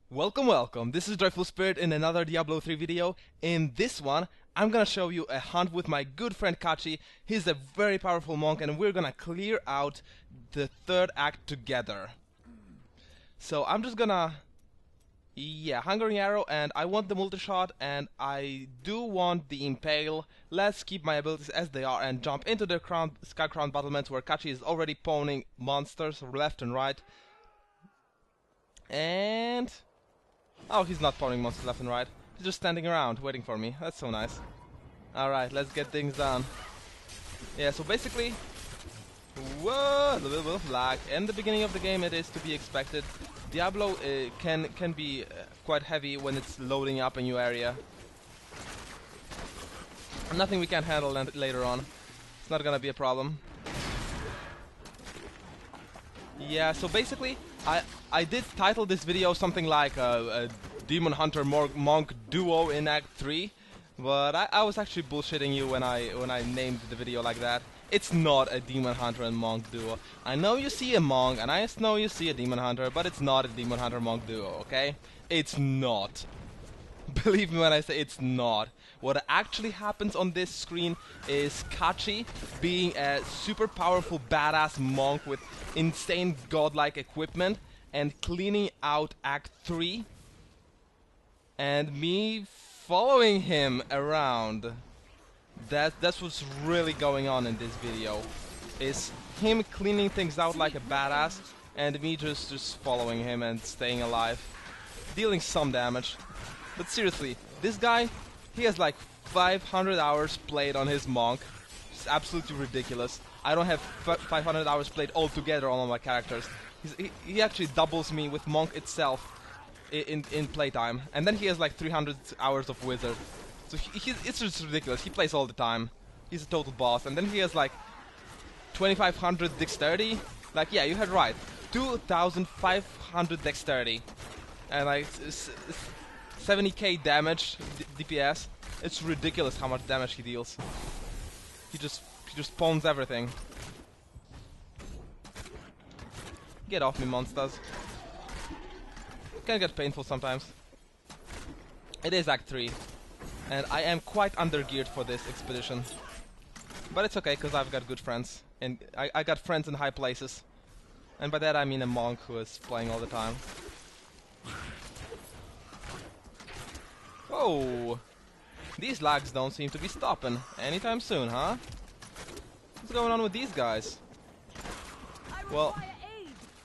Welcome, this is Joyful Spirit in another Diablo 3 video. In this one, I'm gonna show you a hunt with my good friend Kachi. He's a very powerful monk and we're gonna clear out the third act together. So I'm just gonna... Hungering Arrow, and I want the multi-shot and I do want the Impale. Let's keep my abilities as they are and jump into the Sky Crown battlements where Kachi is already pawning monsters left and right. And... oh, he's not pawning monsters left and right. He's just standing around, waiting for me. That's so nice. Alright, let's get things done. Yeah, so basically... whoa, a little bit of lag. In the beginning of the game, it is to be expected. Diablo can be quite heavy when it's loading up a new area. Nothing we can't handle later on. It's not gonna be a problem. Yeah, so basically, I did title this video something like a Demon Hunter Monk duo in Act 3, but I was actually bullshitting you when I named the video like that. It's not a Demon Hunter and Monk duo. I know you see a Monk, and I know you see a Demon Hunter, but it's not a Demon Hunter Monk duo, okay? It's not. Believe me when I say it's not. What actually happens on this screen is Kachi being a super powerful badass monk with insane godlike equipment and cleaning out Act 3 and me following him around. That's what's really going on in this video, is him cleaning things out like a badass and me just following him and staying alive, dealing some damage. But seriously, this guy, he has like 500 hours played on his monk. It's absolutely ridiculous. I don't have 500 hours played altogether on all my characters. He actually doubles me with monk itself in playtime. And then he has like 300 hours of wizard. So it's just ridiculous. He plays all the time. He's a total boss. And then he has like 2500 dexterity. Like, yeah, you heard right. 2500 dexterity. And like 70k damage DPS. It's ridiculous how much damage he deals. He just pawns everything. Get off me, monsters. Can get painful sometimes. It is Act 3. And I am quite undergeared for this expedition. But it's okay, because I've got good friends. And I got friends in high places. And by that I mean a monk who is playing all the time. Whoa! These lags don't seem to be stopping anytime soon, huh? What's going on with these guys? Well,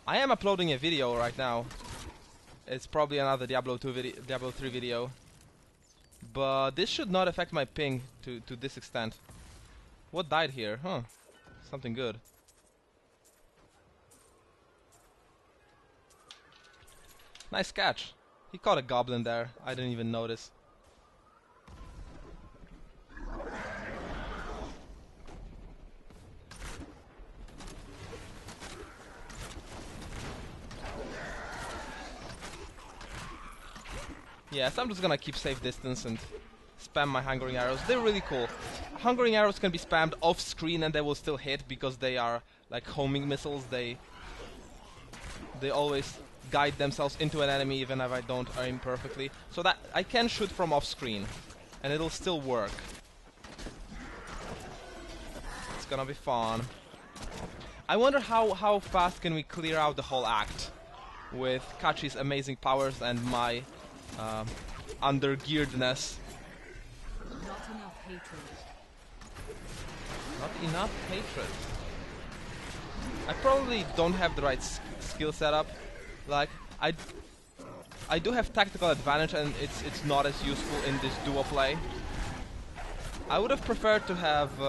I am uploading a video right now. It's probably another Diablo 3 video. But this should not affect my ping to this extent. What died here? Huh. Something good. Nice catch. He caught a goblin there. I didn't even notice. Yeah, so I'm just gonna keep safe distance and spam my Hungering Arrows. They're really cool. Hungering Arrows can be spammed off screen and they will still hit because they are like homing missiles. They always guide themselves into an enemy even if I don't aim perfectly. So that I can shoot from off screen and it'll still work. It's gonna be fun. I wonder how fast can we clear out the whole act with Kachi's amazing powers and my undergearedness. Not enough hatred. Not enough hatred. I probably don't have the right skill setup. Like, I do have tactical advantage and it's not as useful in this duo play. I would have preferred to have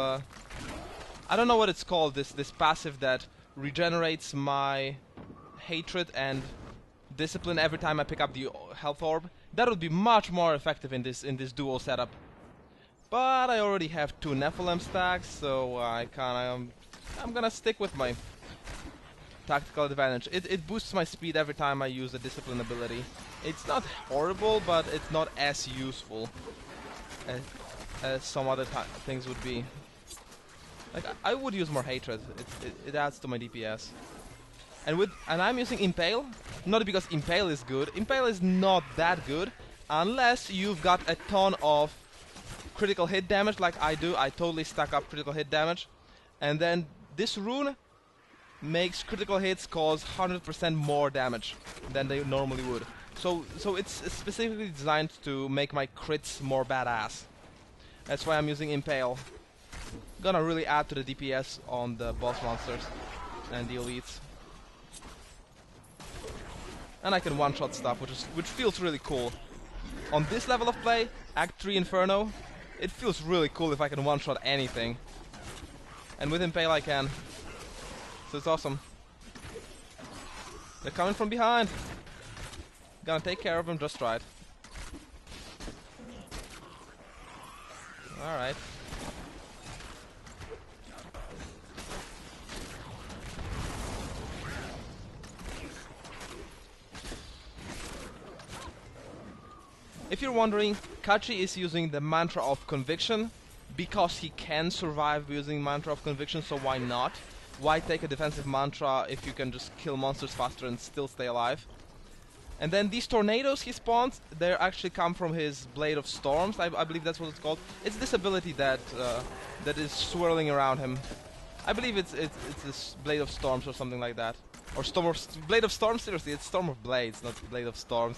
I don't know what it's called, this passive that regenerates my hatred and discipline every time I pick up the health orb. That would be much more effective in this duo setup. But I already have 2 Nephilim stacks, so I'm gonna stick with my tactical advantage. It boosts my speed every time I use a discipline ability. It's not horrible, but it's not as useful as some other things would be. Like, I would use more hatred. It adds to my DPS. And I'm using Impale, not because Impale is good. Impale is not that good unless you've got a ton of critical hit damage like I do. I totally stack up critical hit damage. And then this rune makes critical hits cause 100% more damage than they normally would. So it's specifically designed to make my crits more badass. That's why I'm using Impale. Gonna really add to the DPS on the boss monsters and the elites. And I can one-shot stuff, which feels really cool. On this level of play, Act 3 Inferno, it feels really cool if I can one-shot anything. And with Impale I can. So it's awesome. They're coming from behind. Gonna take care of them just right. Alright. If you're wondering, Kachi is using the Mantra of Conviction because he can survive using Mantra of Conviction, so why not? Why take a defensive mantra if you can just kill monsters faster and still stay alive? And then these tornadoes he spawns, they actually come from his Blade of Storms, I believe that's what it's called. It's this ability that that is swirling around him. I believe it's this Blade of Storms or something like that. Or Blade of Storms? Seriously, it's Storm of Blades, not Blade of Storms.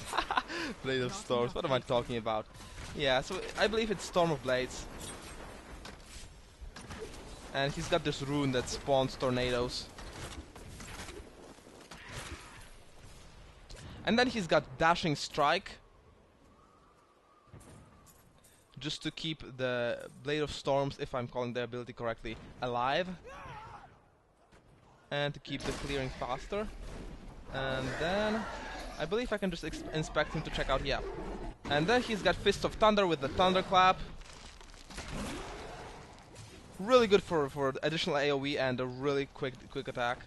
Blade of Storms, what am I talking about? Yeah, so I believe it's Storm of Blades. And he's got this rune that spawns tornadoes. And then he's got Dashing Strike. Just to keep the Blade of Storms, if I'm calling the ability correctly, alive. And to keep the clearing faster. And then I believe I can just inspect him to check out, yeah. And then he's got Fist of Thunder with the Thunderclap. Really good for additional AoE and a really quick attack.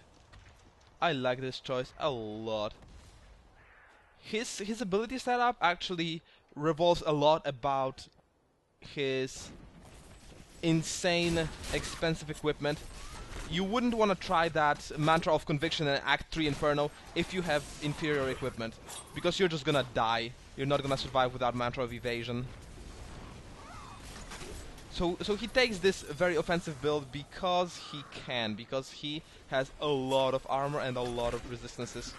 I like this choice a lot. His ability setup actually revolves a lot about his insane expensive equipment. You wouldn't want to try that Mantra of Conviction in Act 3 Inferno if you have inferior equipment, because you're just gonna die. You're not gonna survive without Mantra of Evasion. So he takes this very offensive build because he can, because he has a lot of armor and a lot of resistances.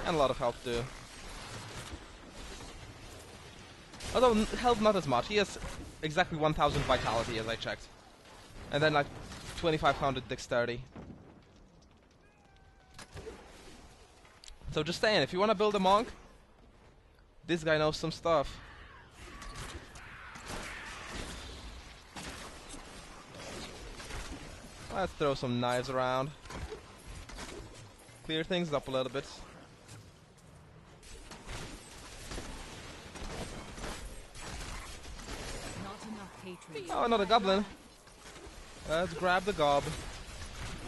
And a lot of health too. Although health not as much, he has exactly 1000 vitality as I checked. And then like 2500 dexterity. So just saying, if you want to build a monk, this guy knows some stuff. Let's throw some knives around. Clear things up a little bit. Oh, another goblin. Let's grab the gob.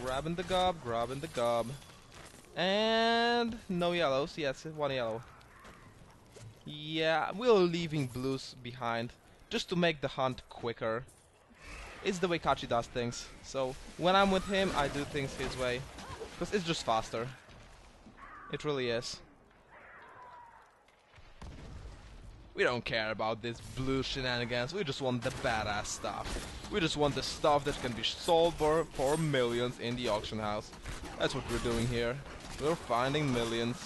Grabbing the gob, grabbing the gob. And no yellows. Yes, one yellow. Yeah, we're leaving blues behind just to make the hunt quicker. It's the way Kachi does things. So when I'm with him, I do things his way. Because it's just faster. It really is. We don't care about this blue shenanigans, we just want the badass stuff. We just want the stuff that can be sold for millions in the auction house. That's what we're doing here. We're finding millions.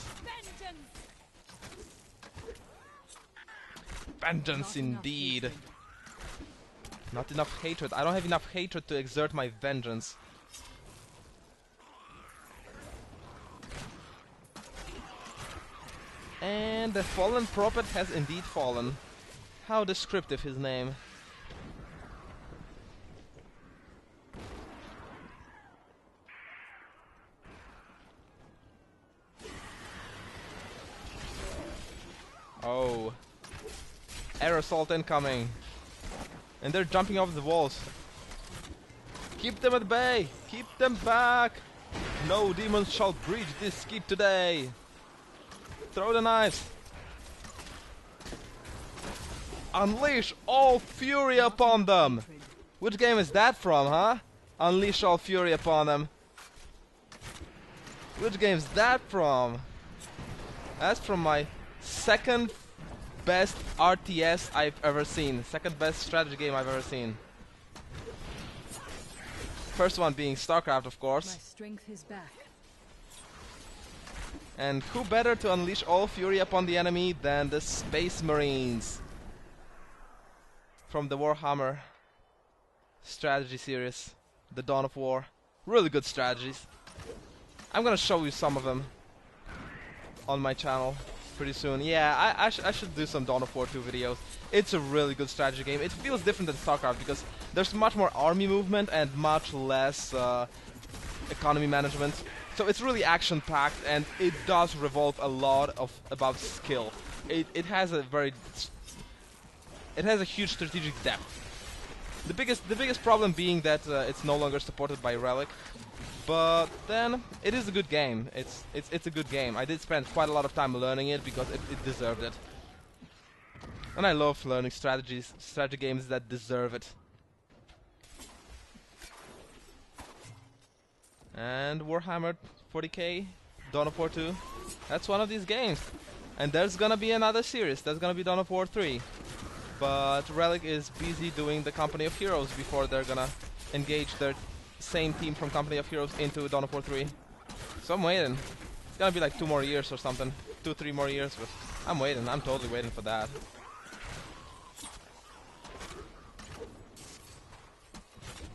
Vengeance indeed. Not enough hatred. I don't have enough hatred to exert my vengeance. And the fallen prophet has indeed fallen. How descriptive his name. Oh. Air assault incoming. And they're jumping off the walls. Keep them at bay! Keep them back! No demons shall breach this keep today! Throw the knives! Unleash all fury upon them! Which game is that from, huh? Unleash all fury upon them. Which game is that from? That's from my second best RTS I've ever seen. Second best strategy game I've ever seen. First one being StarCraft, of course. My strength is back. And who better to unleash all fury upon the enemy than the Space Marines from the Warhammer strategy series, The Dawn of War. Really good strategies. I'm gonna show you some of them on my channel pretty soon. Yeah, I should do some Dawn of War 2 videos. It's a really good strategy game. It feels different than StarCraft because there's much more army movement and much less economy management. So it's really action-packed, and it does revolve a lot about skill. It has a huge strategic depth. The biggest problem being that it's no longer supported by Relic, but then it is a good game. It's a good game. I did spend quite a lot of time learning it because it deserved it. And I love learning strategy games that deserve it. And Warhammer 40k, Dawn of War 2, that's one of these games. And there's gonna be another series, that's gonna be Dawn of War 3. But Relic is busy doing the Company of Heroes before they're gonna engage their same team from Company of Heroes into Dawn of War 3. So I'm waiting. It's gonna be like 2 more years or something. 2-3 more years, but I'm waiting, I'm totally waiting for that.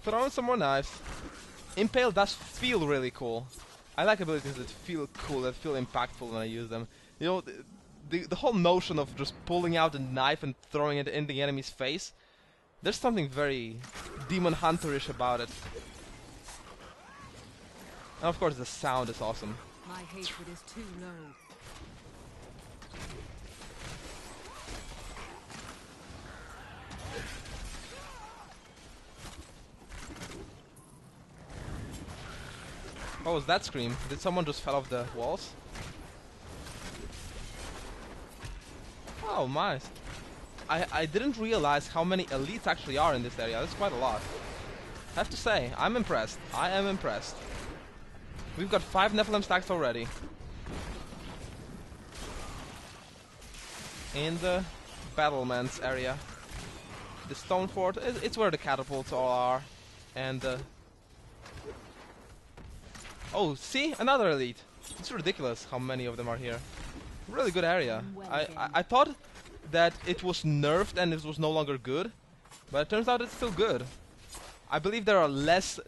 Throw in some more knives. Impale does feel really cool. I like abilities that feel cool, that feel impactful when I use them. You know, the whole notion of just pulling out a knife and throwing it in the enemy's face, there's something very Demon Hunter-ish about it. And of course the sound is awesome. My hatred is too low. What was that scream? Did someone just fell off the walls? Oh my. I didn't realize how many elites actually are in this area. That's quite a lot. I have to say, I'm impressed. I am impressed. We've got 5 Nephilim stacks already. In the battlements area. The stone fort, it's where the catapults all are. And oh, see? Another elite. It's ridiculous how many of them are here. Really good area. I thought that it was nerfed and it was no longer good, but it turns out it's still good. I believe there are less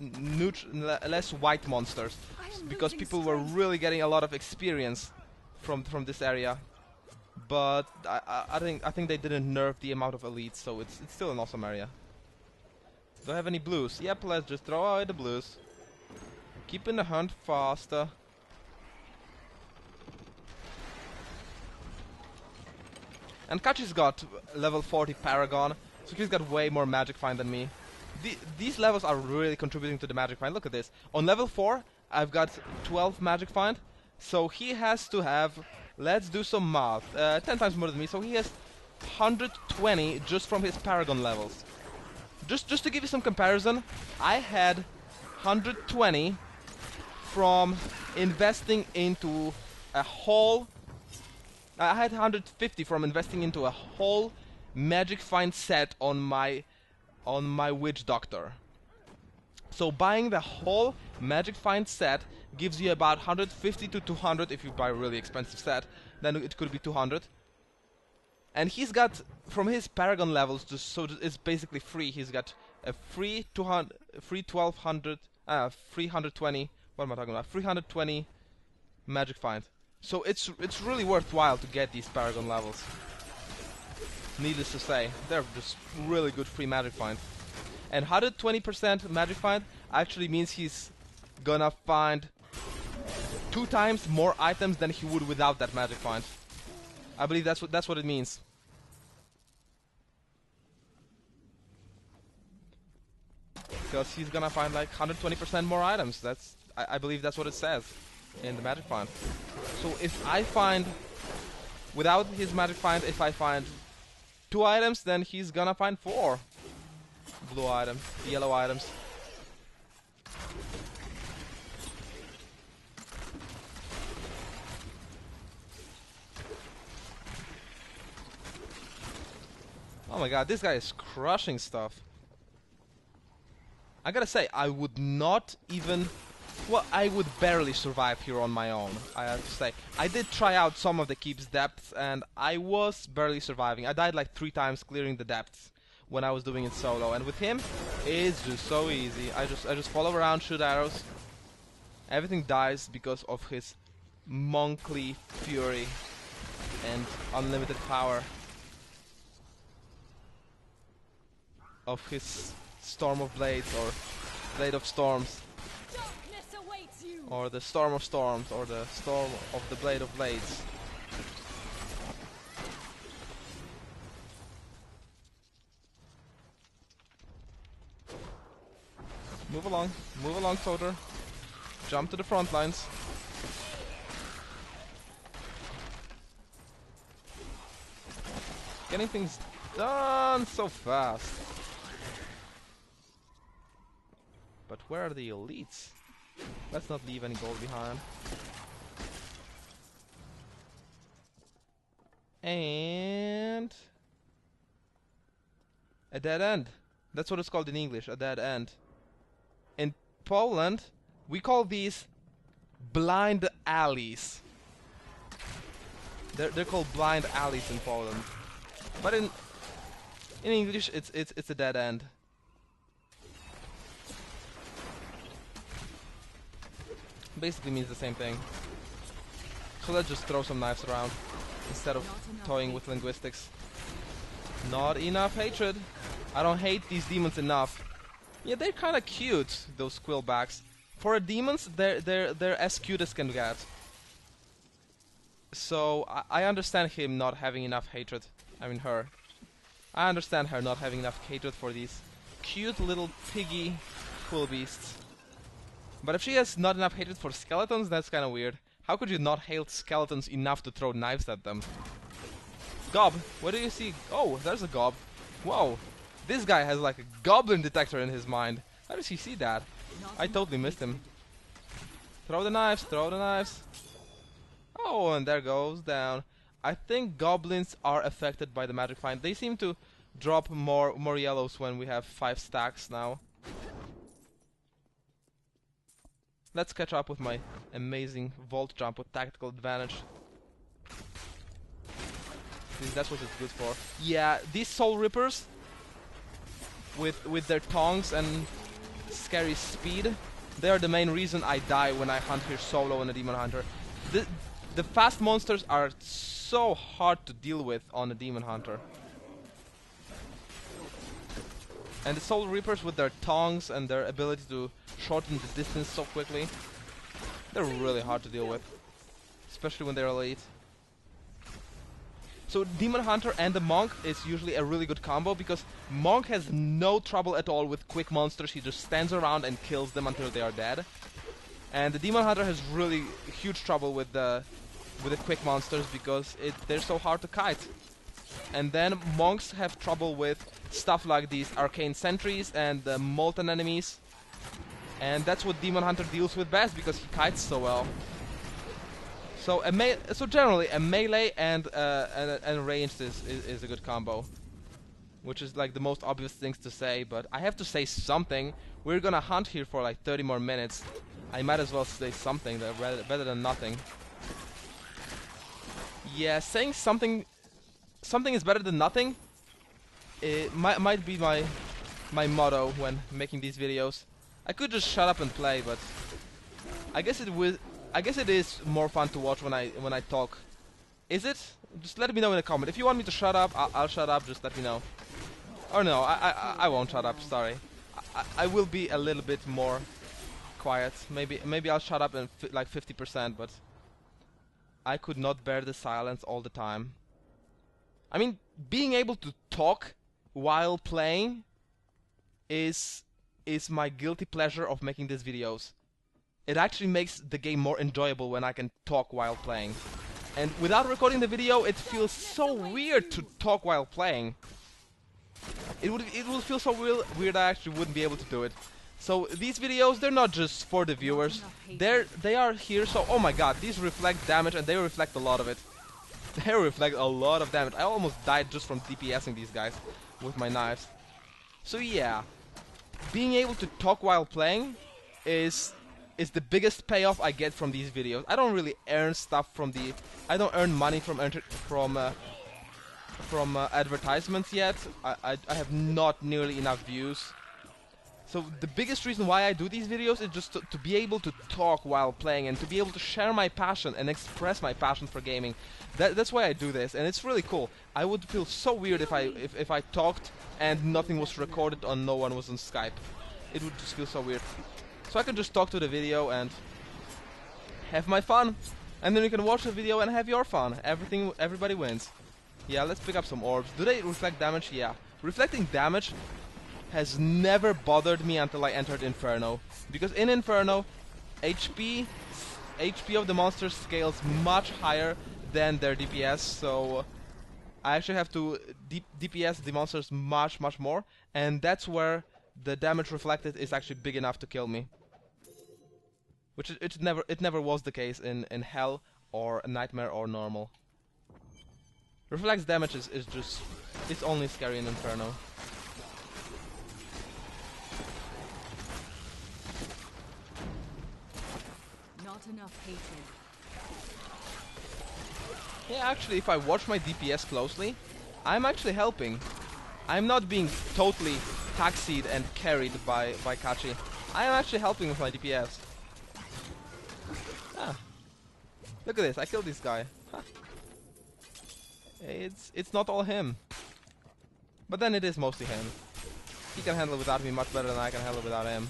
white monsters because people were really getting a lot of experience from this area. But I think they didn't nerf the amount of elites, so it's still an awesome area. Do I have any blues? Yep, let's just throw away the blues. Keeping the hunt faster. And Kachi's got level 40 Paragon, so he's got way more magic find than me. These levels are really contributing to the magic find. Look at this. On level 4, I've got 12 magic find, so he has to have, let's do some math, 10 times more than me, so he has 120 just from his Paragon levels. Just to give you some comparison, I had 120 from investing into a whole... I had 150 from investing into a whole magic find set on my witch doctor. So buying the whole magic find set gives you about 150 to 200 if you buy a really expensive set. Then it could be 200. And he's got, from his Paragon levels, just so it's basically free. He's got a free 1200, 320. What am I talking about? 320 magic find. So it's really worthwhile to get these Paragon levels. Needless to say, they're just really good free magic find. And 120% magic find actually means he's gonna find 2 times more items than he would without that magic find. I believe that's what it means. Because he's gonna find like 120% more items. I believe that's what it says in the magic find. So if I find, without his magic find, if I find 2 items, then he's gonna find 4 blue items, yellow items. Oh my god, this guy is crushing stuff. I gotta say, I would not even... Well, I would barely survive here on my own, I have to say. I did try out some of the keep's depths, and I was barely surviving. I died like 3 times clearing the depths when I was doing it solo, and with him, it's just so easy. I just follow around, shoot arrows. Everything dies because of his monkly fury and unlimited power. Of his Storm of Blades, or Blade of Storms. Or the Storm of Storms, or the Storm of the Blade of Blades. Move along, soldier. Jump to the front lines. Getting things done so fast. But where are the elites? Let's not leave any gold behind. And... a dead end. That's what it's called in English, a dead end. In Poland, we call these blind alleys. They're called blind alleys in Poland. But in English, it's a dead end. Basically means the same thing. So let's just throw some knives around instead of toying with linguistics. Not enough hatred. I don't hate these demons enough. Yeah, they're kind of cute, those quillbacks. For demons, they're as cute as can get. So I understand him not having enough hatred. I mean her. I understand her not having enough hatred for these cute little piggy quill beasts. But if she has not enough hatred for skeletons, that's kind of weird. How could you not hate skeletons enough to throw knives at them? Gob, what do you see? Oh, there's a gob. Whoa, this guy has like a goblin detector in his mind. How does he see that? I totally missed him. Throw the knives, throw the knives. Oh, and there goes down. I think goblins are affected by the magic find. They seem to drop more yellows when we have 5 stacks now. Let's catch up with my amazing vault jump with tactical advantage. That's what it's good for. Yeah, these soul rippers with their tongues and scary speed, they are the main reason I die when I hunt here solo in a demon hunter. The fast monsters are so hard to deal with on a demon hunter. And the soul reapers with their tongues and their ability to shorten the distance so quickly, they're really hard to deal with, especially when they're elite. So demon hunter and the monk is usually a really good combo, because monk has no trouble at all with quick monsters. He just stands around and kills them until they are dead. And the demon hunter has really huge trouble with the quick monsters because they're so hard to kite. And then monks have trouble with stuff like these arcane sentries and the molten enemies. And that's what demon hunter deals with best because he kites so well. So generally a melee and ranged is a good combo, which is like the most obvious things to say. But I have to say something. We're gonna hunt here for like 30 more minutes. I might as well say something better than nothing. Yeah, saying something is better than nothing. It might be my motto when making these videos. I could just shut up and play, but I guess it is more fun to watch when I talk. Is it? Just let me know in a comment. If you want me to shut up, I'll shut up. Just let me know. Or no, I won't shut up. Sorry. I will be a little bit more quiet. Maybe I'll shut up in like 50%, but I could not bear the silence all the time. I mean, being able to talk while playing is my guilty pleasure of making these videos. It actually makes the game more enjoyable when I can talk while playing. And without recording the video, it feels so weird to talk while playing. It would feel so weird I actually wouldn't be able to do it. So these videos, they're not just for the viewers. They are here so... Oh my god, these reflect damage and they reflect a lot of it. they reflect a lot of damage. I almost died just from DPSing these guys with my knives. So yeah, being able to talk while playing is the biggest payoff I get from these videos. I don't really earn stuff from the... I don't earn money from advertisements yet. I have not nearly enough views. So the biggest reason why I do these videos is just to be able to talk while playing and to be able to share my passion and express my passion for gaming. That's why I do this, and it's really cool. I would feel so weird if I talked and nothing was recorded or no one was on Skype. It would just feel so weird. So I can just talk to the video and have my fun, and then you can watch the video and have your fun. Everybody wins. Yeah, let's pick up some orbs. Do they reflect damage? Yeah. Reflecting damage has never bothered me until I entered Inferno. Because in Inferno, HP of the monsters scales much higher than their DPS, so I actually have to DPS the monsters much more, and that's where the damage reflected is actually big enough to kill me. Which it never was the case in Hell or Nightmare or Normal. Reflex damage is just... it's only scary in Inferno. Not enough hatred. Yeah, actually, if I watch my DPS closely, I'm actually helping. I'm not being totally taxied and carried by Kachi. I am actually helping with my DPS. Ah. Look at this, I killed this guy. Huh. It's not all him. But then it is mostly him. He can handle it without me much better than I can handle it without him.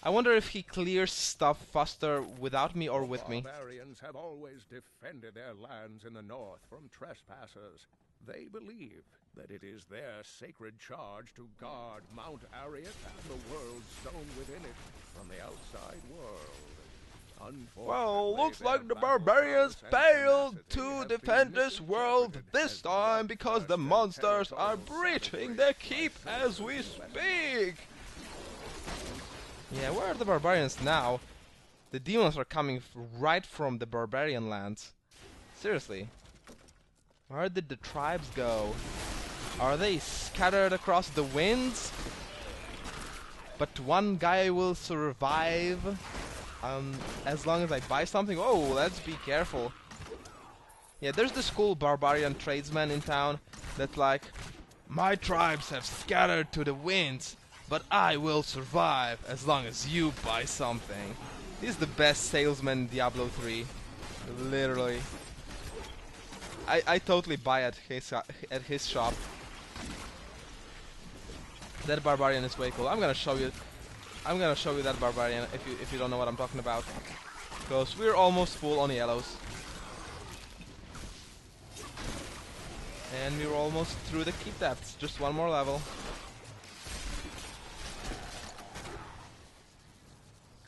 I wonder if he clears stuff faster without me or with me. Barbarians have always defended their lands in the north from trespassers. They believe that it is their sacred charge to guard Mount Ariat and the world stone within it from the outside world. Well, looks like the barbarians failed to defend this world this time because the monsters are breaching their keep as we speak. Yeah, where are the barbarians now? The demons are coming right from the barbarian lands. Seriously. Where did the tribes go? Are they scattered across the winds? But one guy will survive as long as I buy something. Oh, let's be careful. Yeah, there's this cool barbarian tradesman in town that's like, my tribes have scattered to the winds, but I will survive as long as you buy something. He's the best salesman in Diablo 3. Literally. I totally buy at his shop. That barbarian is way cool. I'm gonna show you that barbarian if you don't know what I'm talking about. Because we're almost full on yellows. And we're almost through the keep depths. Just one more level.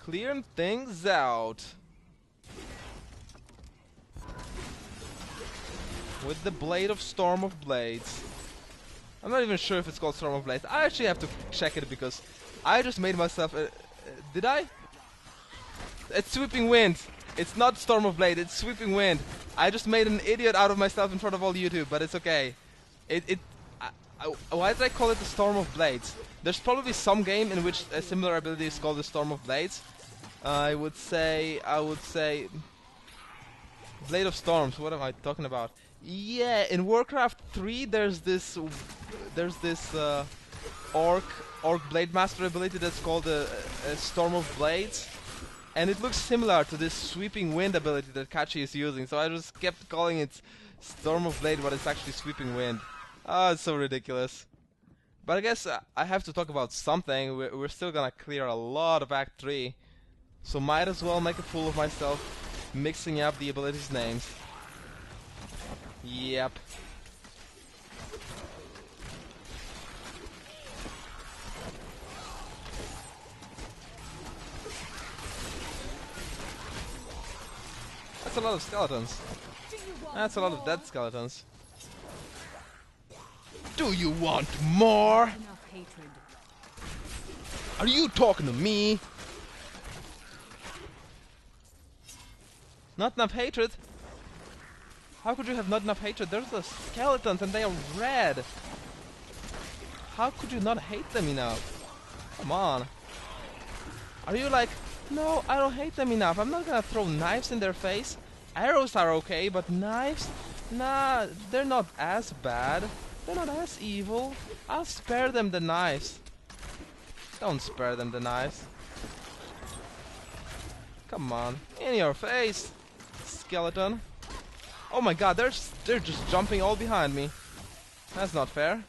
Clearing things out. With the Blade of Storm of Blades. I'm not even sure if it's called Storm of Blades. I actually have to check it because I just made myself... did I? It's Sweeping Wind. It's not Storm of Blade, it's Sweeping Wind. I just made an idiot out of myself in front of all YouTube, but it's okay. Why did I call it the Storm of Blades? There's probably some game in which a similar ability is called the Storm of Blades. I would say... Blade of Storms, what am I talking about? Yeah, in Warcraft 3 there's this Orc Blade Master ability that's called a Storm of Blades. And it looks similar to this Sweeping Wind ability that Kachi is using, so I just kept calling it Storm of Blade, but it's actually Sweeping Wind. Oh, it's so ridiculous. But I guess I have to talk about something. We're still gonna clear a lot of Act 3, so might as well make a fool of myself, mixing up the abilities' names. Yep. That's a lot of skeletons. That's a lot of dead skeletons. Do you want more? Enough hatred. Are you talking to me? Not enough hatred? How could you have not enough hatred? There's the skeletons and they are red. How could you not hate them enough? Come on. Are you like, no, I don't hate them enough. I'm not gonna throw knives in their face. Arrows are okay, but knives? Nah, they're not as bad. They're not as evil. I'll spare them the knives. Don't spare them the knives. Come on. In your face, skeleton. Oh my god, they're just jumping all behind me. That's not fair.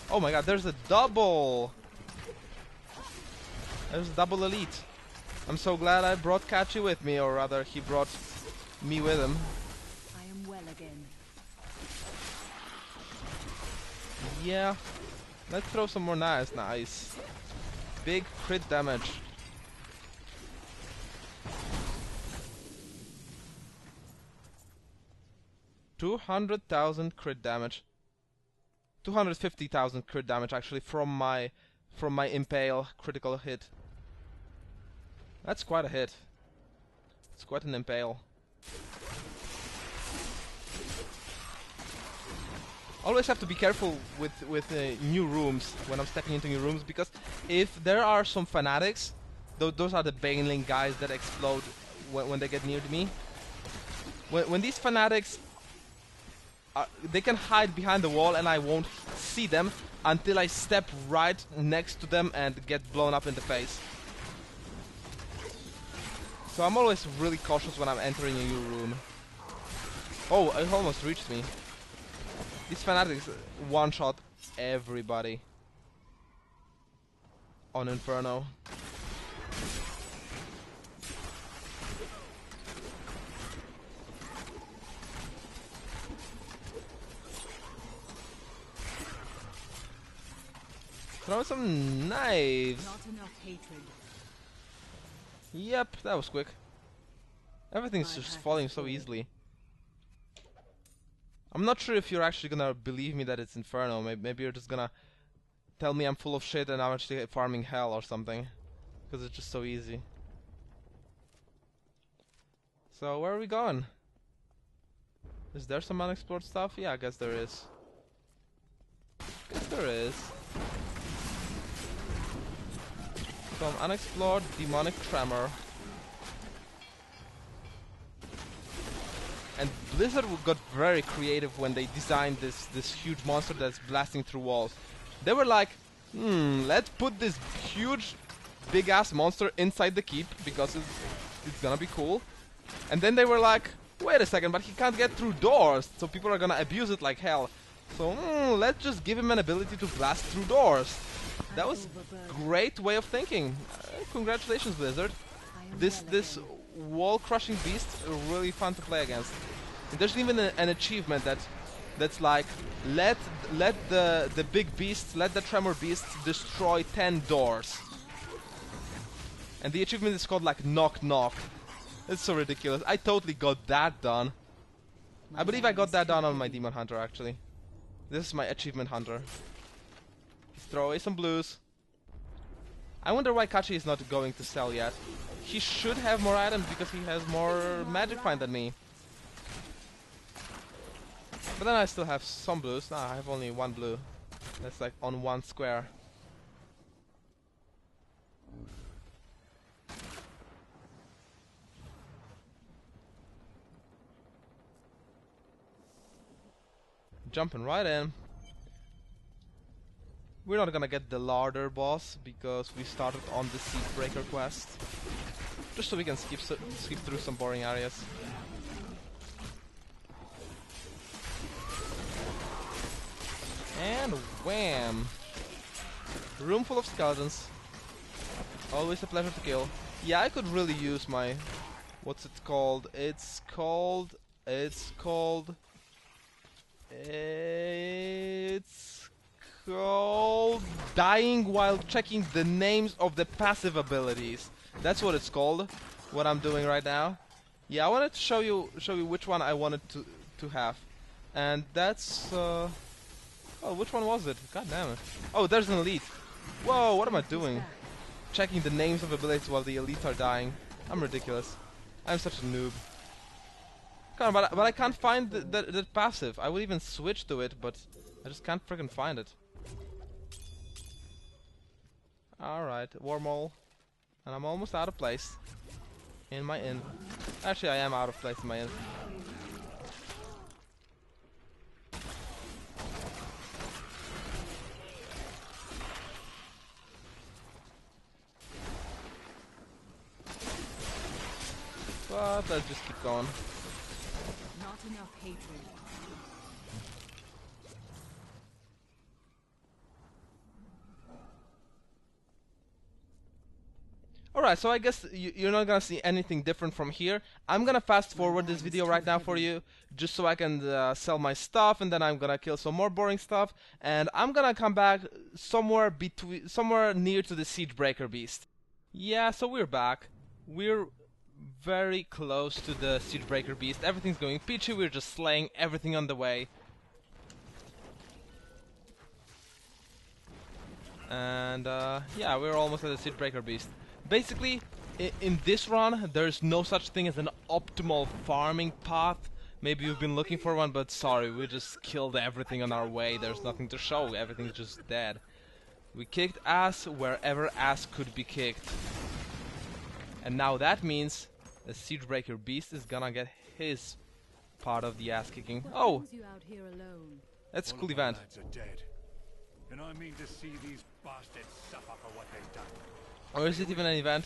Oh my god, there's a double. There's a double elite. I'm so glad I brought Kachi with me, or rather, he brought me with him. I am well again. Yeah. Let's throw some more knives. Nice. Big crit damage. $200,000 crit damage. 250,000 crit damage actually from my impale critical hit. That's quite a hit. It's quite an impale. Always have to be careful with new rooms when I'm stepping into new rooms, because if there are some fanatics, those are the baneling guys that explode when they get near to me. When these fanatics they can hide behind the wall and I won't see them until I step right next to them and get blown up in the face. So I'm always really cautious when I'm entering a new room. Oh, it almost reached me. These fanatics one-shot everybody on Inferno. Throw some knives. Not enough hatred. Yep, that was quick. Everything's just falling so easily. I'm not sure if you're actually gonna believe me that it's Inferno. Maybe you're just gonna tell me I'm full of shit and I'm actually farming hell or something. Because it's just so easy. So, where are we going? Is there some unexplored stuff? Yeah, I guess there is. Guess there is. Some unexplored demonic tremor. And Blizzard got very creative when they designed this huge monster that's blasting through walls. They were like, let's put this huge, big-ass monster inside the keep, because it's gonna be cool. And then they were like, wait a second, but he can't get through doors, so people are gonna abuse it like hell. So, let's just give him an ability to blast through doors. That was great way of thinking. Congratulations, Blizzard. This wall-crushing beast really fun to play against. And there's even an achievement that's like let the big beast, let the tremor beast destroy 10 doors. And the achievement is called like knock knock. It's so ridiculous. I totally got that done. I believe I got that done on my Demon Hunter actually. This is my achievement hunter. Throw away some blues. I wonder why Kachi is not going to sell yet. He should have more items because he has more magic find than me. But then I still have some blues. Nah, I have only one blue. That's like on one square. Jumping right in. We're not gonna get the larder boss because we started on the Seedbreaker quest. Just so we can skip through some boring areas. And wham! Room full of skeletons. Always a pleasure to kill. Yeah, I could really use my... What's it called? It's called dying while checking the names of the passive abilities. That's what it's called. What I'm doing right now. Yeah, I wanted to show you which one I wanted to have, and that's oh, which one was it? God damn it! Oh, there's an elite. Whoa, what am I doing? Checking the names of abilities while the elites are dying. I'm ridiculous. I'm such a noob. Come on, but I can't find the passive. I would even switch to it, but I just can't freaking find it. Alright, wormhole. And I'm almost out of place. In my inn. Actually, I am out of place in my inn. But let's just keep going. Not enough hatred. Alright, so I guess you're not gonna see anything different from here. I'm gonna fast forward this video right now for you, just so I can sell my stuff, and then I'm gonna kill some more boring stuff, and I'm gonna come back somewhere near to the Siegebreaker beast. Yeah, so we're back. We're very close to the Siegebreaker beast. Everything's going peachy. We're just slaying everything on the way. And yeah, we're almost at the Siegebreaker beast. Basically, in this run, there's no such thing as an optimal farming path. Maybe you've been looking for one, but sorry, we just killed everything on our way. There's nothing to show. Everything's just dead. We kicked ass wherever ass could be kicked. And now that means the Siegebreaker beast is gonna get his part of the ass kicking. Oh! You out here alone? That's a cool event. Are dead. And I mean to see these bastards suffer for what they've done. Or is it even an event?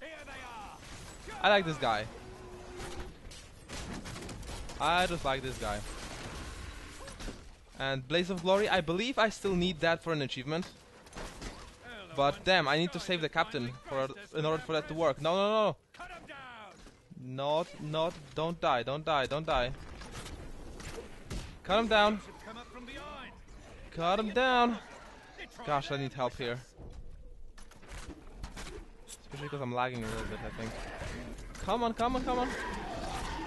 Here they are. I like this guy. I just like this guy. And Blaze of Glory, I believe I still need that for an achievement. But damn, I need to save the captain in order for that to work. No, no, no. Cut him down. Not, don't die, don't die, don't die. Cut him down. Come up from behind. Cut him down. Gosh, I need help here. Especially because I'm lagging a little bit, I think. Come on, come on, come on.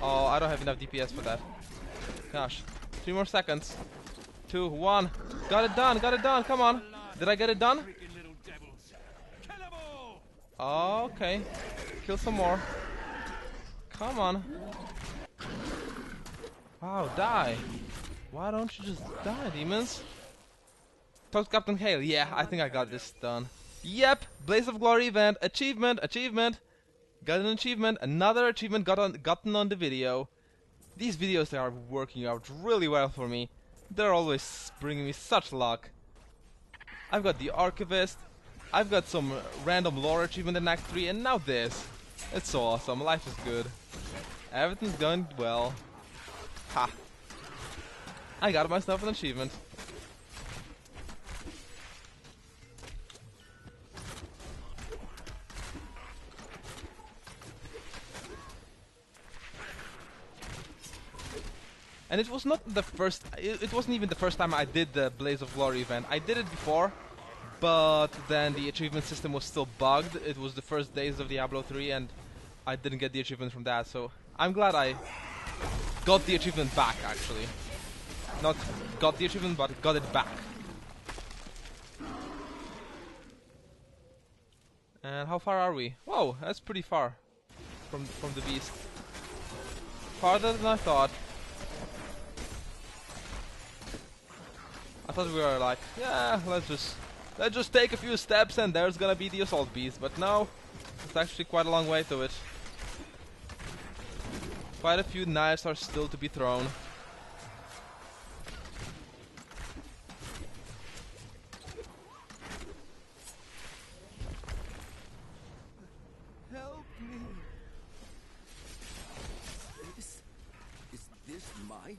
Oh, I don't have enough DPS for that. Gosh. 3 more seconds. 2, 1. Got it done, come on. Did I get it done? Freaking little devils. Kill them all. Oh, okay. Kill some more. Come on. Wow, die. Why don't you just die, demons? Talk to Captain Hale. Yeah, I think I got this done. Yep, Blaze of Glory event, achievement. Got an achievement, another achievement gotten on the video. These videos, they are working out really well for me. They're always bringing me such luck. I've got the Archivist, I've got some random lore achievement in Act 3, and now this. It's so awesome, life is good. Everything's going well. Ha! I got myself an achievement. And it was not the first, it wasn't even the first time I did the Blaze of Glory event. I did it before, but then the achievement system was still bugged. It was the first days of Diablo 3 and I didn't get the achievement from that, so I'm glad I got the achievement back, actually. Not got the achievement, but got it back. And how far are we? Whoa, that's pretty far from the beast. Farther than I thought. I thought we were like, yeah, let's just take a few steps and there's gonna be the assault beast, but no, it's actually quite a long way to it. Quite a few knives are still to be thrown. Help me! Is this my blood?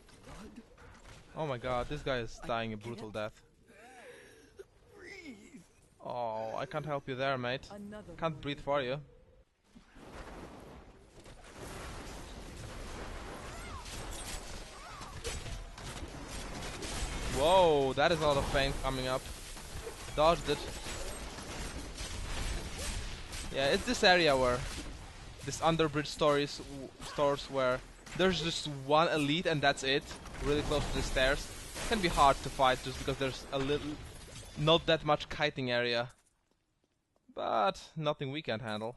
Oh my god, this guy is dying a brutal death. Breathe. Oh, I can't help you there, mate. Can't breathe for you. Whoa, that is a lot of pain coming up. Dodged it. Yeah, it's this area where this underbridge stores where there's just one elite and that's it, really close to the stairs. It can be hard to fight just because there's a little, not that much kiting area. But nothing we can't handle.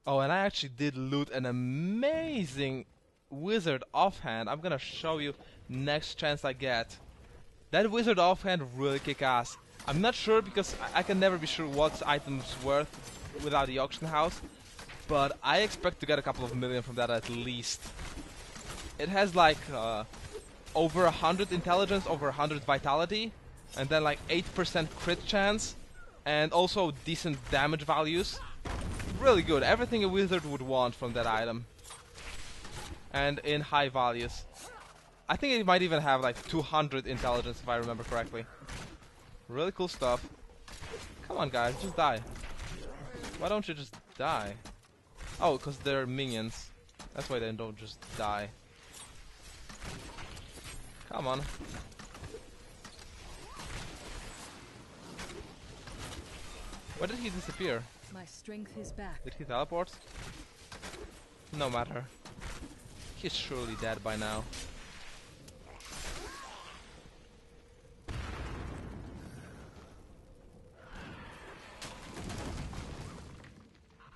Oh, and I actually did loot an amazing wizard offhand. I'm gonna show you next chance I get. That wizard offhand really kick ass. I'm not sure because I can never be sure what item's worth without the auction house, but I expect to get a couple of million from that at least. It has like over 100 intelligence, over 100 vitality, and then like 8% crit chance, and also decent damage values. Really good, everything a wizard would want from that item. And in high values. I think it might even have like 200 intelligence if I remember correctly. Really cool stuff. Come on guys, just die. Why don't you just die? Oh, because they're minions. That's why they don't just die. Come on. Where did he disappear? My strength is back. Did he teleport? No matter. He's surely dead by now.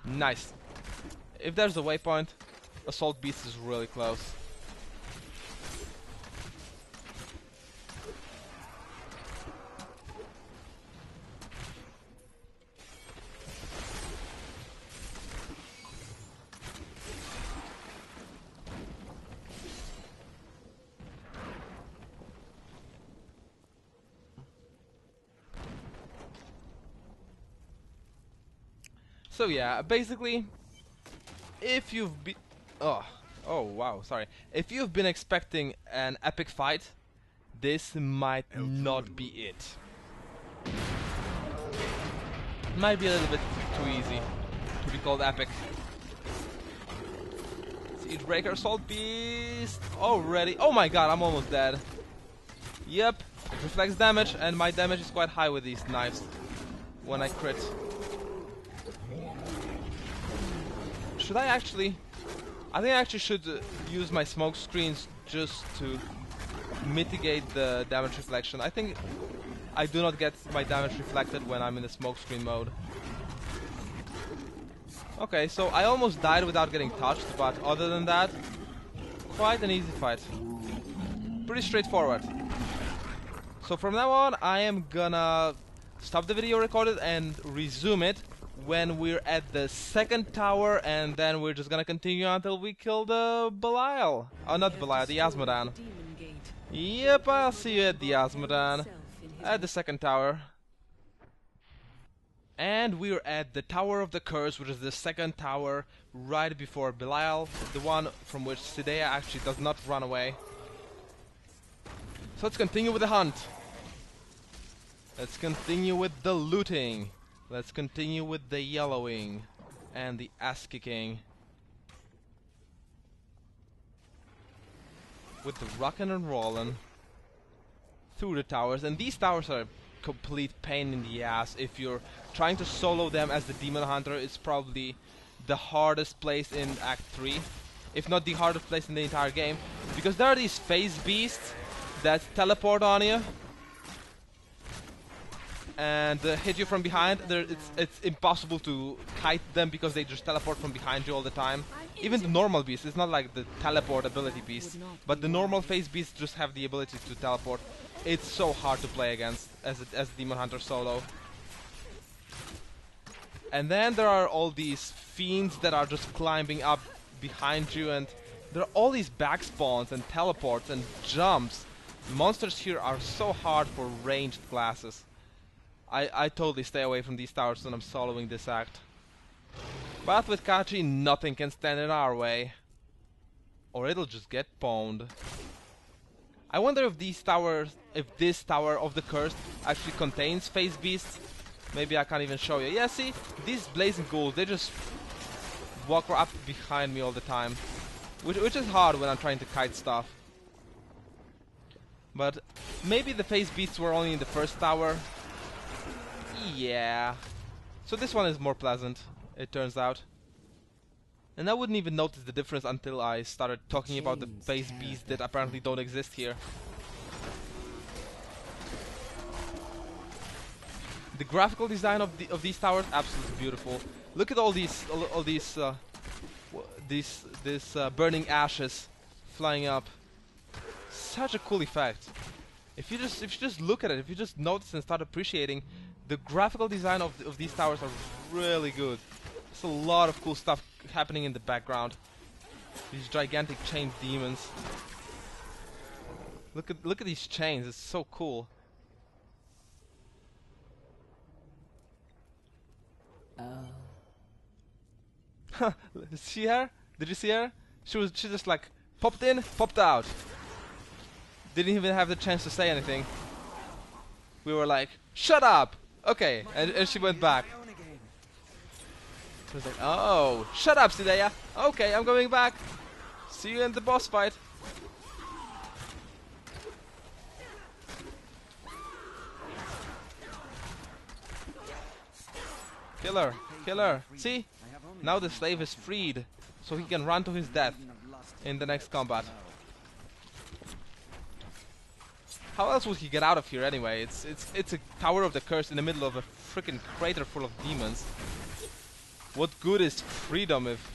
Nice. If there's a waypoint, Assault Beast is really close. So yeah, basically, if you've been... oh wow, sorry. If you've been expecting an epic fight, this might not be it. Might be a little bit too easy to be called epic. Siege Breaker, Assault Beast, already. Oh my god, I'm almost dead. Yep, it reflects damage, and my damage is quite high with these knives when I crit. Should I actually... I think I actually should use my smoke screens just to mitigate the damage reflection. I think I do not get my damage reflected when I'm in the smoke screen mode. Okay, so I almost died without getting touched, but other than that, quite an easy fight. Pretty straightforward. So from now on, I am gonna stop the video recorded and resume it when we're at the second tower, and then we're just gonna continue until we kill the Belial. Oh, not Belial, the Asmodan. Yep, I'll see you at the Asmodan. At the second tower. And we're at the Tower of the Curse, which is the second tower right before Belial, the one from which Sidea actually does not run away. So let's continue with the hunt. Let's continue with the looting. Let's continue with the yellowing and the ass kicking. With the rockin' and rollin' through the towers, and these towers are a complete pain in the ass. If you're trying to solo them as the Demon Hunter, it's probably the hardest place in Act 3, if not the hardest place in the entire game, because there are these phase beasts that teleport on you and hit you from behind. It's impossible to kite them because they just teleport from behind you all the time. Even the normal beasts, it's not like the teleport ability beasts, but the normal phase beasts just have the ability to teleport. It's so hard to play against as Demon Hunter solo. And then there are all these fiends that are just climbing up behind you, and there are all these back spawns and teleports and jumps. Monsters here are so hard for ranged classes. I totally stay away from these towers when I'm soloing this act. But with Kachi, nothing can stand in our way. Or it'll just get pwned. I wonder if these towers, if this Tower of the Cursed actually contains phase beasts. Maybe I can't even show you. Yeah, see? These blazing ghouls, they just walk up behind me all the time. Which is hard when I'm trying to kite stuff. But maybe the phase beasts were only in the first tower. Yeah. So this one is more pleasant, it turns out. And I wouldn't even notice the difference until I started talking about the phase beasts that apparently don't exist here. The graphical design of these towers, absolutely beautiful. Look at all these burning ashes flying up. Such a cool effect. If you just look at it, if you just notice and start appreciating, the graphical design of these towers are really good. There's a lot of cool stuff happening in the background. These gigantic chained demons. Look at these chains. It's so cool. See her? Did you see her? She just like popped in, popped out. Didn't even have the chance to say anything. We were like, shut up! Okay, and she went back. I was like, oh, shut up, Sideya! Okay, I'm going back. See you in the boss fight. Kill her, kill her. See? Now the slave is freed, so he can run to his death in the next combat. How else would he get out of here anyway? It's a tower of the curse in the middle of a freaking crater full of demons. What good is freedom if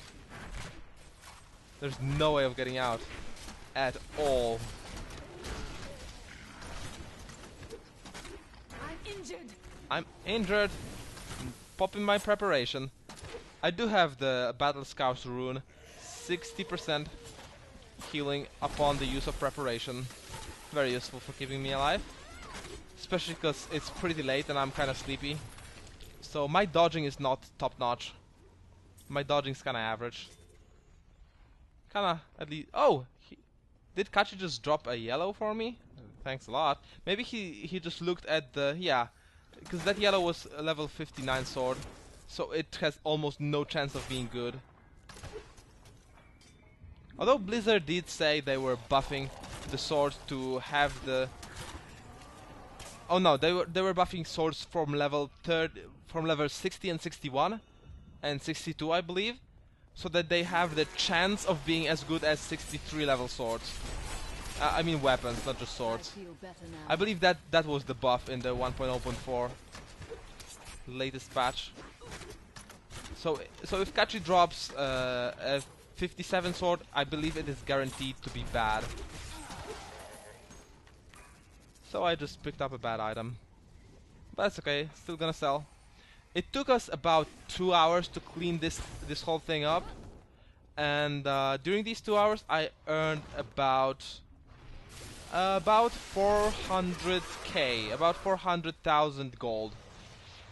there's no way of getting out at all? I'm injured. I'm injured. Popping my preparation. I do have the Battle Scout's rune. 60% healing upon the use of preparation. Very useful for keeping me alive. Especially because it's pretty late and I'm kind of sleepy. So my dodging is not top notch. My dodging's kind of average. Kinda, at least. Oh! Did Kachi just drop a yellow for me? Thanks a lot. Maybe he just looked at the. Yeah. Because that yellow was a level 59 sword. So it has almost no chance of being good. Although Blizzard did say they were buffing the swords to have the. Oh no, they were buffing swords from level 60 and 61 and 62, I believe, so that they have the chance of being as good as 63 level swords. I mean weapons, not just swords. I believe that was the buff in the 1.0.4 latest patch. So if Kachi drops a 57 sword, I believe it is guaranteed to be bad. So I just picked up a bad item. But that's okay, still gonna sell. It took us about 2 hours to clean this whole thing up. And during these 2 hours I earned about 400k, about 400,000 gold.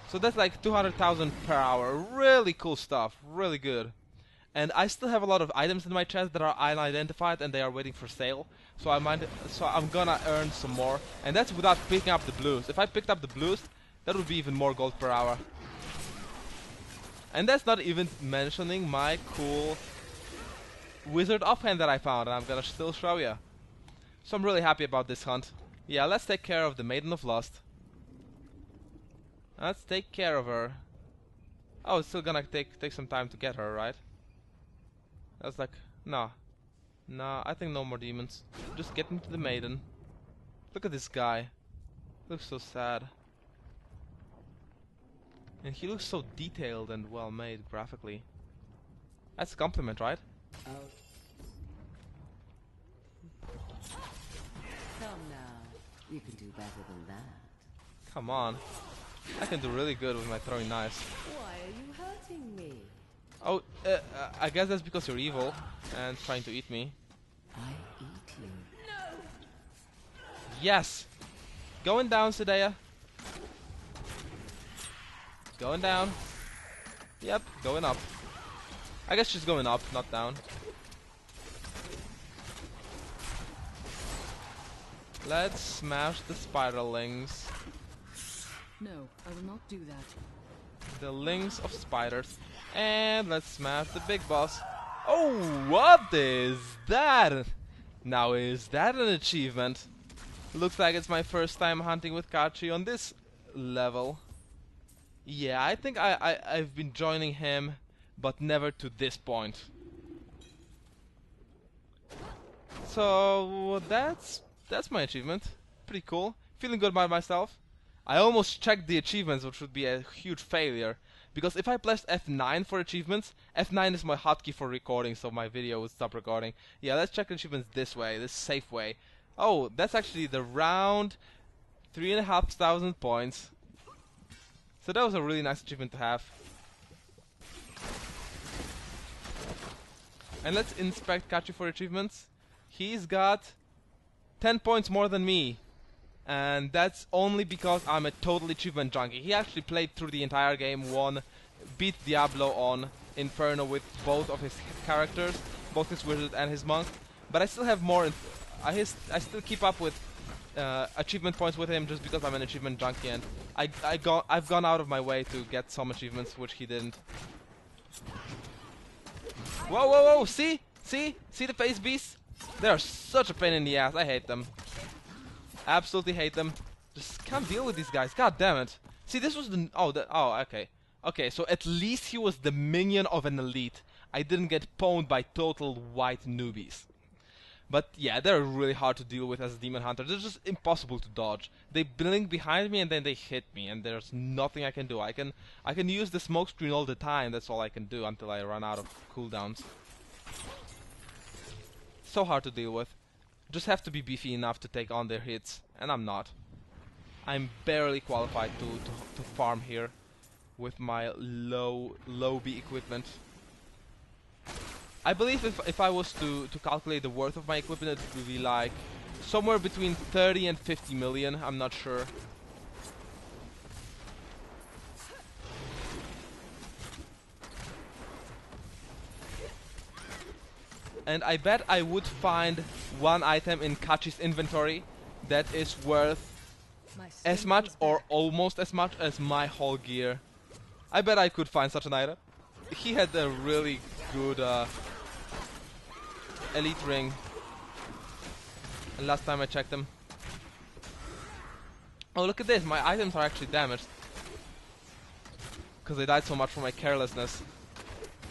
So that's like 200,000 per hour. Really cool stuff, really good. And I still have a lot of items in my chest that are unidentified and they are waiting for sale. So I'm gonna earn some more. And that's without picking up the blues. If I picked up the blues, that would be even more gold per hour. And that's not even mentioning my cool wizard offhand that I found, and I'm gonna still show you. So I'm really happy about this hunt. Yeah, let's take care of the Maiden of Lust. Let's take care of her. Oh, it's still gonna take some time to get her, right? That's like, no. No, I think no more demons. Just get into the Maiden. Look at this guy. Looks so sad. And he looks so detailed and well made graphically. That's a compliment, right? Come now. You can do better than that. Come on. I can do really good with my throwing knives. Why are you hurting me? Oh, I guess that's because you're evil and trying to eat me. I eat you. Yes! Going down, Sideya. Going down. Yep, going up. I guess she's going up, not down. Let's smash the spiderlings. No, I will not do that. The lings of spiders. And let's smash the big boss. Oh, what is that? Now is that an achievement? Looks like it's my first time hunting with Kachi on this level. Yeah, I think I've been joining him, but never to this point. So that's my achievement. Pretty cool. Feeling good about myself. I almost checked the achievements, which would be a huge failure. Because if I pressed F9 for achievements, F9 is my hotkey for recording, so my video would stop recording. Yeah, let's check achievements this way, this safe way. Oh, that's actually the round 3,500 points. So that was a really nice achievement to have. And let's inspect Kachi for achievements. He's got 10 points more than me. And that's only because I'm a total achievement junkie. He actually played through the entire game, beat Diablo on Inferno with both of his characters, both his wizard and his monk. But I still have more. I still keep up with achievement points with him just because I'm an achievement junkie, and I've gone out of my way to get some achievements which he didn't. Whoa, whoa, whoa! See the face beasts? They are such a pain in the ass. I hate them. Absolutely hate them. Just can't deal with these guys. God damn it! See, this was the okay. Okay, so at least he was the minion of an elite. I didn't get pwned by total white newbies. But yeah, they're really hard to deal with as a demon hunter. They're just impossible to dodge. They blink behind me and then they hit me, and there's nothing I can do. I can use the smoke screen all the time. That's all I can do until I run out of cooldowns. So hard to deal with. Just have to be beefy enough to take on their hits, and I'm not. I'm barely qualified to farm here with my low B equipment. I believe if I was to calculate the worth of my equipment, it would be like somewhere between 30 and 50 million. I'm not sure. And I bet I would find one item in Kachi's inventory that is worth as much or almost as much as my whole gear. I bet I could find such an item. He had a really good elite ring. And last time I checked him. Oh, look at this. My items are actually damaged. Because I died so much from my carelessness.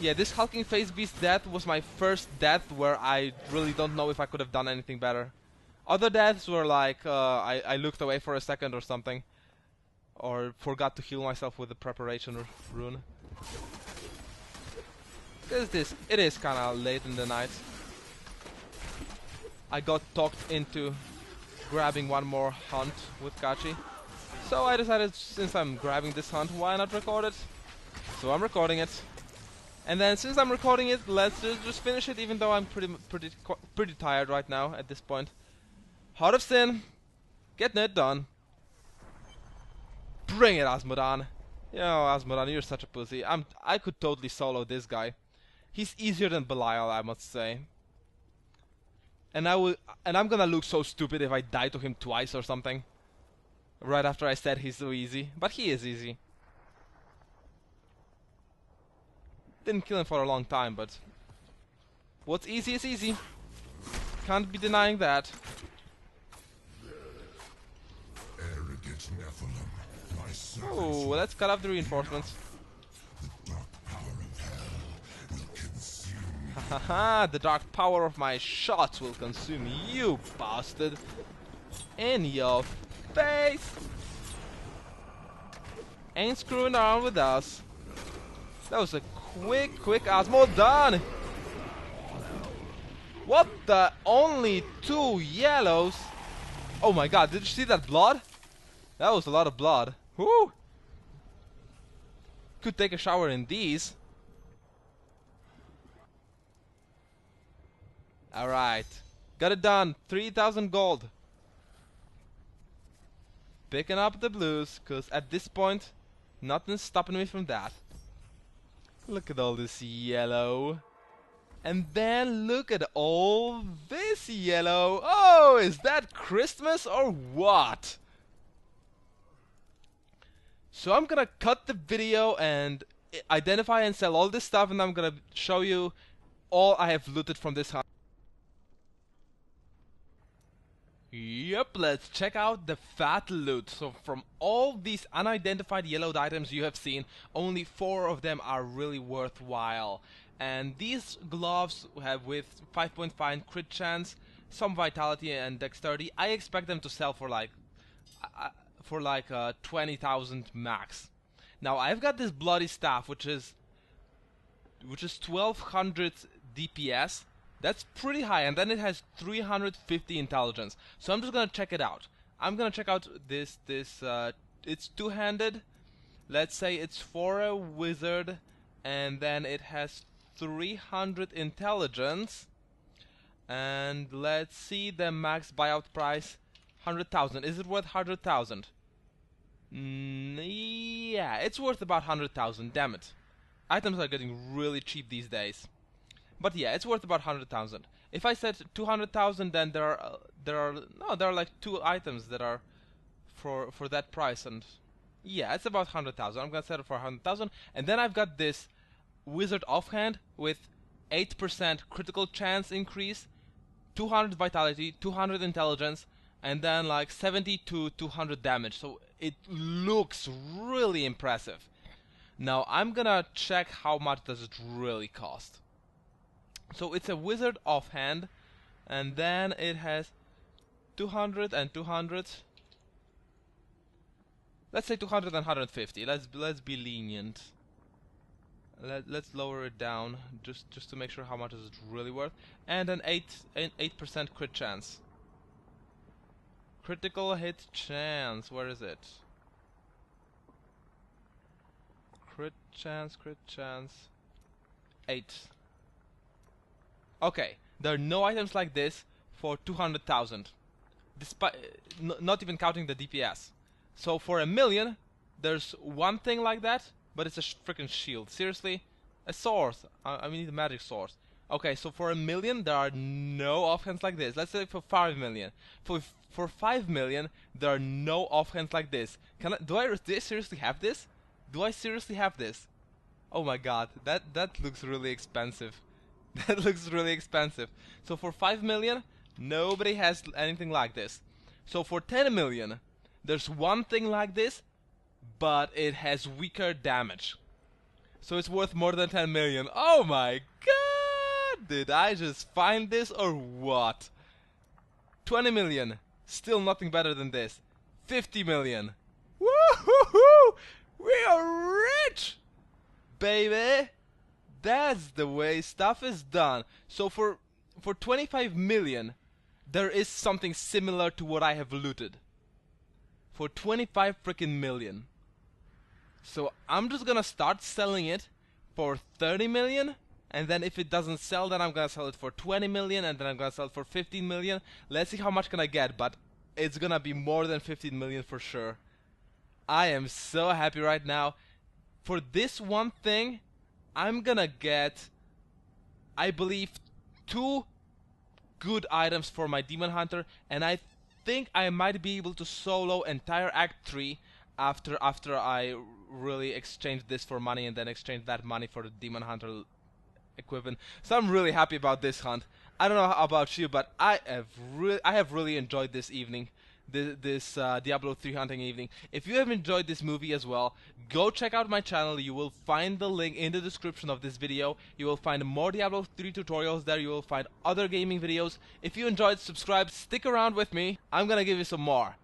Yeah, this hulking face beast death was my first death where I really don't know if I could have done anything better. Other deaths were like, I looked away for a second or something. Or forgot to heal myself with the preparation rune. It is kinda late in the night. I got talked into grabbing one more hunt with Kachi. So I decided, since I'm grabbing this hunt, why not record it? So I'm recording it. And then since I'm recording it, let's just finish it, even though I'm pretty tired right now at this point. Heart of Sin, getting it done. Bring it, Asmodan. Yo, Asmodan, you're such a pussy. I could totally solo this guy. He's easier than Belial, I must say. And I'm gonna look so stupid if I die to him twice or something. Right after I said he's so easy, but he is easy. Didn't kill him for a long time, but what's easy is easy. Can't be denying that. Arrogant Nephilim, my servants. Oh, let's cut off the reinforcements. The dark power of hell will consume. Haha, the dark power of my shots will consume you, bastard. In your face. Ain't screwing around with us. That was a quick Asmodan! What the? Only 2 yellows? Oh my god, did you see that blood? That was a lot of blood. Whoo! Could take a shower in these. Alright. Got it done. 3,000 gold. Picking up the blues, cause at this point, nothing's stopping me from that. Look at all this yellow. And then look at all this yellow. Oh, is that Christmas or what? So I'm gonna cut the video and identify and sell all this stuff, and I'm gonna show you all I have looted from this hunt. Yep, let's check out the fat loot. So from all these unidentified yellowed items you have seen, only 4 of them are really worthwhile. And these gloves have with 5.5 crit chance, some vitality and dexterity. I expect them to sell for like like 20,000 max. Now I've got this bloody staff, which is 1200 DPS. That's pretty high, and then it has 350 intelligence. So I'm just gonna check it out. I'm gonna check out this. It's two-handed. Let's say it's for a wizard, and then it has 300 intelligence. And let's see the max buyout price, 100,000. Is it worth 100,000? Yeah, it's worth about 100,000. Damn it. Items are getting really cheap these days. But yeah, it's worth about 100,000. If I said 200,000, then there are like 2 items that are for that price, and yeah, it's about 100,000. I'm gonna set it for 100,000, and then I've got this wizard offhand with 8% critical chance increase, 200 vitality, 200 intelligence, and then like 70 to 200 damage. So it looks really impressive. Now I'm gonna check how much does it really cost. So it's a wizard offhand, and then it has 200 and 200. Let's say 200 and 150. Let's be lenient. Let's lower it down just to make sure how much is it really worth. And an 8% crit chance. Critical hit chance. Where is it? Crit chance. 8. Okay, there are no items like this for 200,000, despite not even counting the DPS. So for 1,000,000, there's one thing like that, but it's a freaking shield. Seriously, a sword. I need a magic sword. Okay, so for 1,000,000, there are no offhands like this. Let's say for 5,000,000. For 5,000,000, there are no offhands like this. Do I seriously have this? Do I seriously have this? Oh my god, that looks really expensive. That looks really expensive. So for 5,000,000, nobody has anything like this. So for 10,000,000, there's one thing like this, but it has weaker damage. So it's worth more than 10,000,000. Oh my god! Did I just find this or what? 20,000,000. Still nothing better than this. 50,000,000. Woo-hoo-hoo! We are rich! Baby! That's the way stuff is done. So for 25,000,000, there is something similar to what I have looted. For 25 freaking million. So I'm just gonna start selling it for 30,000,000, and then if it doesn't sell, then I'm gonna sell it for 20,000,000, and then I'm gonna sell it for 15,000,000. Let's see how much can I get, but it's gonna be more than 15,000,000 for sure. I am so happy right now. For this one thing, I'm gonna get, I believe, 2 good items for my Demon Hunter, and I think I might be able to solo entire Act 3 after I really exchange this for money and then exchange that money for the Demon Hunter equipment. So I'm really happy about this hunt. I don't know about you, but I have really enjoyed this evening. This Diablo 3 hunting evening. If you have enjoyed this movie as well, go check out my channel. You will find the link in the description of this video. You will find more Diablo 3 tutorials there. You will find other gaming videos. If you enjoyed, subscribe, stick around with me. I'm gonna give you some more.